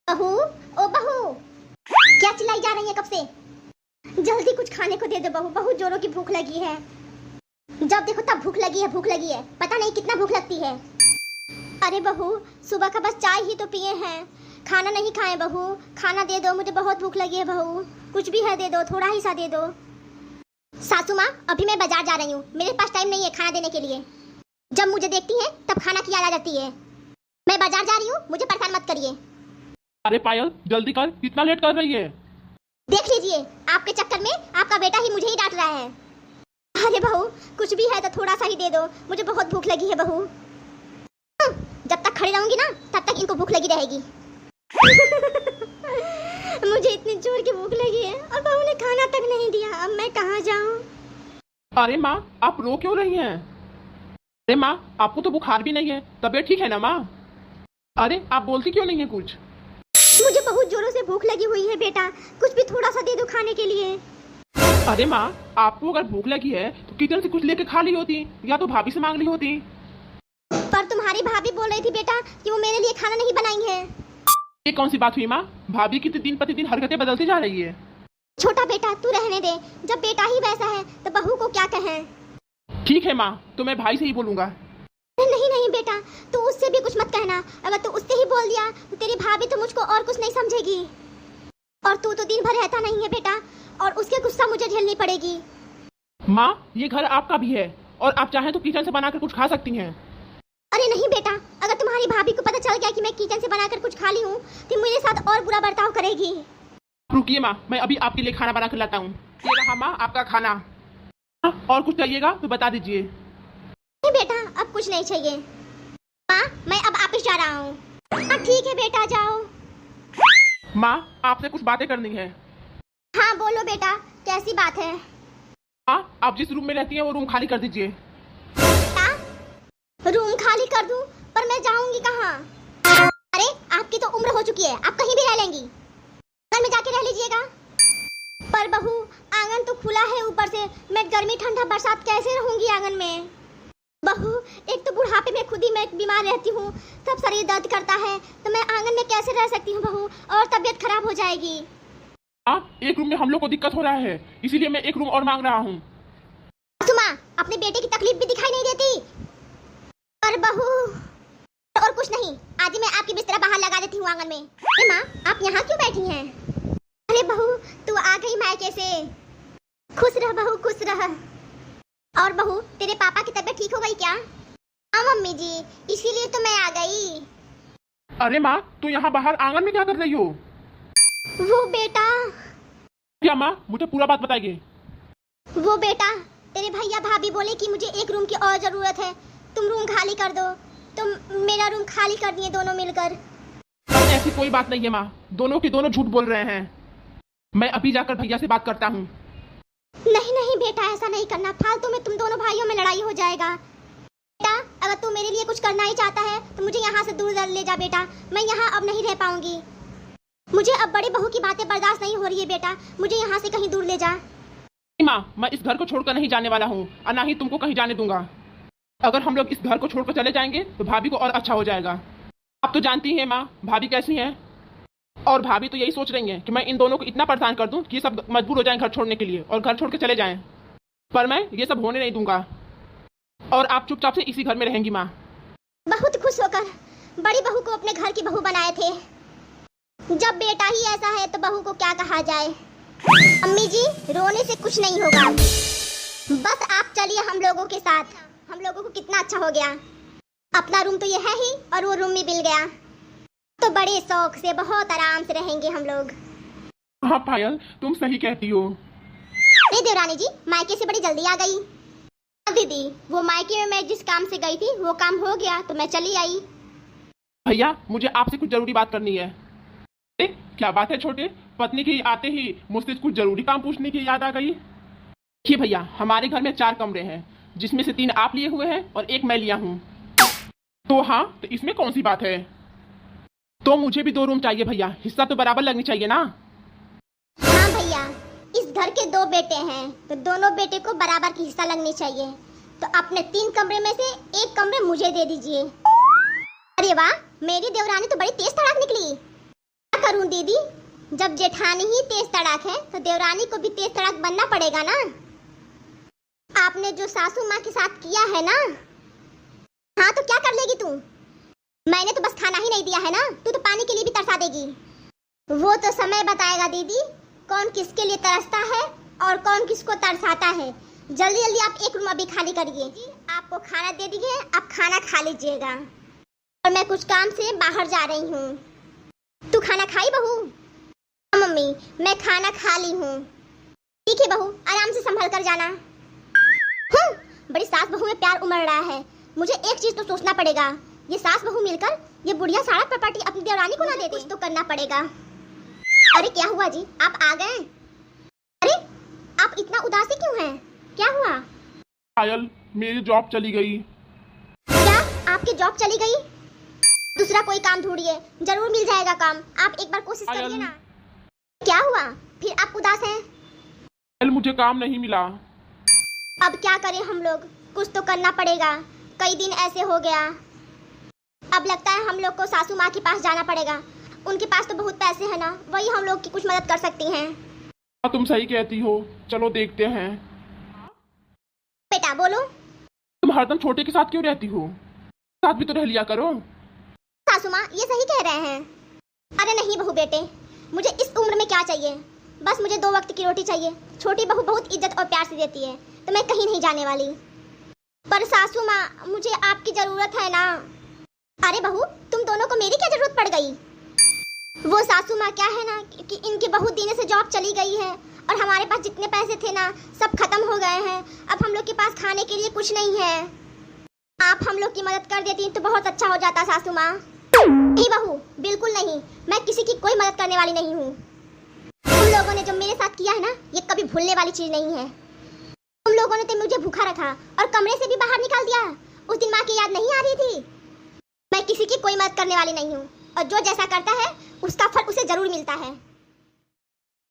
बहू, ओ बहू, क्या चिल्लाई जा रही है कब से? जल्दी कुछ खाने को दे दो बहू, बहुत जोरों की भूख लगी है। जब देखो तब भूख लगी है, भूख लगी है, पता नहीं कितना भूख लगती है। अरे बहू, सुबह का बस चाय ही तो पिए हैं, खाना नहीं खाए बहू, खाना दे दो, मुझे बहुत भूख लगी है बहू, कुछ भी है दे दो, थोड़ा ही सा दे दो। सासू माँ, अभी मैं बाजार जा रही हूँ, मेरे पास टाइम नहीं है खाना देने के लिए। जब मुझे देखती है तब खाना की याद आ जाती है। मैं बाजार जा रही हूँ, मुझे परेशान मत करिए। अरे पायल, जल्दी कर, कितना लेट कर रही है? देख लीजिए, आपके चक्कर में आपका बेटा ही मुझे ही डांट रहा है। अरे बहू, कुछ भी है तो थोड़ा सा ही दे दो, मुझे बहुत भूख लगी है बहू। जब तक खड़ी रहूंगी ना तब तक इनको भूख लगी रहेगी। मुझे इतनी जोर की भूख लगी है और बहू ने खाना तक नहीं दिया, अब मैं कहाँ जाऊँ? अरे माँ, आप रो क्यों रही हैं? अरे माँ, आपको तो बुखार भी नहीं है, तबीयत ठीक है ना माँ? अरे आप बोलती क्यों नहीं है कुछ? मुझे बहुत जोरों से भूख लगी हुई है बेटा, कुछ भी थोड़ा सा दे दो खाने के लिए। अरे माँ, आपको अगर भूख लगी है तो किचन से कुछ लेके खा ली होती या तो भाभी से मांग ली होती। पर तुम्हारी भाभी बोल रही थी बेटा कि वो मेरे लिए खाना नहीं बनाई है। ये कौन सी बात हुई माँ? भाभी की तो दिन प्रतिदिन हरकतें बदलती जा रही है। छोटा बेटा तू रहने दे, जब बेटा ही वैसा है तो बहू को क्या कहें। ठीक है माँ, तो मैं भाई से ही बोलूंगा। नहीं नहीं बेटा, तू उससे भी कुछ मत कहना, अगर तू उससे ही बोल दिया तो तेरी भाभी तो मुझको और कुछ नहीं समझेगी। और तू तो दिन भर रहता नहीं है बेटा, और उसके गुस्सा मुझे झेलनी पड़ेगी। माँ, ये घर आपका भी है और आप चाहें तो किचन से बनाकर कुछ खा सकती हैं। अरे नहीं बेटा, अगर तुम्हारी भाभी को पता चल गया कि मैं किचन से बनाकर कुछ खा ली हूँ तो मेरे साथ और बुरा बर्ताव करेगी। रुकिए माँ, मैं अभी आपके लिए खाना बना कर लाता हूँ। ये रहा माँ आपका खाना। और कुछ चाहिएगा तो बता दीजिए। नहीं बेटा, अब कुछ नहीं चाहिए। माँ, मैं अब ऑफिस जा रहा हूँ। हाँ ठीक है बेटा, जाओ। माँ, आपसे कुछ बातें करनी है। हाँ बोलो बेटा, कैसी बात है? माँ, आप जिस रूम में रहती हैं वो रूम खाली कर दीजिए। क्या? रूम खाली कर दूं? पर मैं जाऊंगी कहाँ? अरे आपकी तो उम्र हो चुकी है, आप कहीं भी रह लेंगी, घर में जाके रह लीजिएगा। पर बहू, आंगन तो खुला है ऊपर से, मैं गर्मी ठंडा बरसात कैसे रहूंगी आंगन में? बहू, एक तो बुढ़ापे में खुद ही मैं बीमार रहती हूँ, सब शरीर दर्द करता है, तो मैं आंगन में कैसे रह सकती हूँ बहू, और तबीयत खराब हो जाएगी। एक रूम में हम लोग को दिक्कत हो रहा है, इसीलिए मैं एक रूम और मांग रहा हूँ। सुमा, अपने बेटे की तकलीफ भी दिखाई नहीं देती। पर बहू, और कुछ नहीं, आज मैं आपकी बिस्तर बाहर लगा देती हूँ आंगन में। ए माँ, आप यहाँ क्यों बैठी हैं? अरे बहू, तू आ गई मायके से, खुश रह बहू, खुश रह। और बहू, तेरे पापा की तबीयत ठीक हो गई क्या? हाँ मम्मी जी, इसीलिए तो मैं आ गई। अरे माँ, तू यहाँ बाहर आंगन में क्या कर रही हो? वो बेटा। क्या माँ, मुझे पूरा बात बताइए। वो बेटा, तेरे भैया भाभी बोले कि मुझे एक रूम की और जरूरत है, तुम रूम खाली कर दो, तुम मेरा रूम खाली कर दिए दोनों मिलकर। ऐसी कोई बात नहीं है माँ, दोनों के दोनों झूठ बोल रहे हैं। मैं अभी जाकर भैया से बात करता हूँ। नहीं नहीं बेटा, ऐसा नहीं करना, फालतू में तुम दोनों भाइयों में लड़ाई हो जाएगा। बेटा, अगर तू मेरे लिए कुछ करना ही चाहता है तो मुझे यहाँ से दूर ले जा बेटा, मैं यहाँ अब नहीं रह पाऊंगी। मुझे अब बड़ी बहू की बातें बर्दाश्त नहीं हो रही है बेटा, मुझे यहाँ से कहीं दूर ले जा। माँ, मैं इस घर को छोड़कर नहीं जाने वाला हूँ और ना ही तुमको कहीं जाने दूंगा। अगर हम लोग इस घर को छोड़कर चले जाएंगे तो भाभी को और अच्छा हो जाएगा। आप तो जानती हैं माँ, भाभी कैसी हैं, और भाभी तो यही सोच रही हैं कि मैं इन दोनों को इतना परेशान कर दूं कि सब मजबूर हो जाएं घर छोड़ने के लिए और घर छोड़ के चले जाएं। पर मैं ये सब होने नहीं दूंगा और आप चुपचाप से इसी घर में रहेंगी माँ। बहुत खुश होकर बड़ी बहू को अपने घर की बहू बनाए थे, जब बेटा ही ऐसा है तो बहू को क्या कहा जाए। अम्मी जी, रोने से कुछ नहीं होगा, बस आप चलिए हम लोगों के साथ। हम लोगों को कितना अच्छा हो गया, अपना रूम तो ये है ही और वो रूम भी मिल गया, तो बड़े शौक से बहुत आराम से रहेंगे हम लोग। हाँ पायल, तुम सही कहती हो। नहीं देवरानी जी, मायके से बड़ी जल्दी आ गई। दीदी, वो मायके में मैं जिस काम से गई थी वो काम हो गया तो मैं चली आई। भैया, मुझे आपसे कुछ जरूरी बात करनी है। अरे क्या बात है छोटे, पत्नी की आते ही मुझसे कुछ जरूरी काम पूछने की याद आ गई। देखिए भैया, हमारे घर में 4 कमरे हैं, जिसमें से 3 आप लिए हुए हैं और 1 मैं लिया हूँ। तो हाँ, तो इसमें कौन सी बात है? तो मुझे भी 2 रूम चाहिए भैया, हिस्सा तो बराबर लगनी चाहिए ना। हाँ भैया, इस घर के 2 बेटे हैं तो दोनों बेटे को बराबर की हिस्सा लगनी चाहिए, तो अपने 3 कमरे में से 1 कमरे मुझे दे दीजिए। अरे वाह, मेरी देवरानी तो बड़ी तेज तड़ाक निकली। क्या करूं दीदी, जब जेठानी ही तेज तड़ाक है तो देवरानी को भी तेज तड़ाक बनना पड़ेगा ना। आपने जो सासू माँ के साथ किया है ना, हाँ तो क्या कर लेगी तू? मैंने तो बस खाना ही नहीं दिया है ना, तू तो पानी के लिए भी तरसा देगी। वो तो समय बताएगा दीदी, कौन किसके लिए तरसता है और कौन किसको तरसाता है। जल्दी जल्दी आप एक रूम अभी खाली करिए। आपको खाना दे दिए, आप खाना खा लीजिएगा। और मैं कुछ काम से बाहर जा रही हूँ। तू खाना खाई बहू? हाँ मम्मी, मैं खाना खा ली हूँ। ठीक है बहू, आराम से संभल कर जाना। बड़ी सास बहू में प्यार उमड़ रहा है। मुझे एक चीज तो सोचना पड़ेगा, ये सास बहू मिलकर ये बुढ़िया सारा प्रॉपर्टी अपनी देवरानी को ना दे दे। कुछ तो करना पड़ेगा। अरे क्या हुआ जी, आप आ गए? अरे आप इतना उदासी क्यों हैं? क्या हुआ? पायल, मेरी जॉब चली गई। क्या आपकी जॉब चली गई? दूसरा कोई काम ढूंढिए, जरूर मिल जाएगा काम। आप एक बार कोशिश करिए ना। क्या हुआ फिर, आप उदास हैं? पायल, मुझे काम नहीं मिला। अब क्या करें हम लोग, कुछ तो करना पड़ेगा। कई दिन ऐसे हो गया, अब लगता है हम लोग को सासू माँ के पास जाना पड़ेगा। उनके पास तो बहुत पैसे हैं ना, वही हम लोग की कुछ मदद कर सकती हैं। हाँ, तुम सही कहती हो, चलो देखते हैं। बेटा बोलो। तुम हरदम छोटे के साथ क्यों रहती हो? साथ भी तो रह लिया करो। सासू माँ ये सही कह रहे हैं। अरे नहीं बहू बेटे, मुझे इस उम्र में क्या चाहिए, बस मुझे 2 वक्त की रोटी चाहिए। छोटी बहू बहुत इज्जत और प्यार से देती है, तो मैं कहीं नहीं जाने वाली। पर सासू माँ, मुझे आपकी जरूरत है ना। अरे बहू, तुम दोनों को मेरी क्या जरूरत पड़ गई? वो सासू माँ क्या है ना कि इनकी बहू देने से जॉब चली गई है और हमारे पास जितने पैसे थे ना सब खत्म हो गए हैं। अब हम लोग के पास खाने के लिए कुछ नहीं है। आप हम लोग की मदद कर देती तो बहुत अच्छा हो जाता सासू माँ। नहीं बहू, बिल्कुल नहीं, मैं किसी की कोई मदद करने वाली नहीं हूँ। तुम लोगों ने जो मेरे साथ किया है ना, ये कभी भूलने वाली चीज नहीं है। तुम लोगों ने तो मुझे भूखा रखा और कमरे से भी बाहर निकाल दिया। उस दिन माँ की याद नहीं आ रही थी? मैं किसी की कोई मदद करने वाली नहीं हूँ, और जो जैसा करता है उसका फल उसे जरूर मिलता है।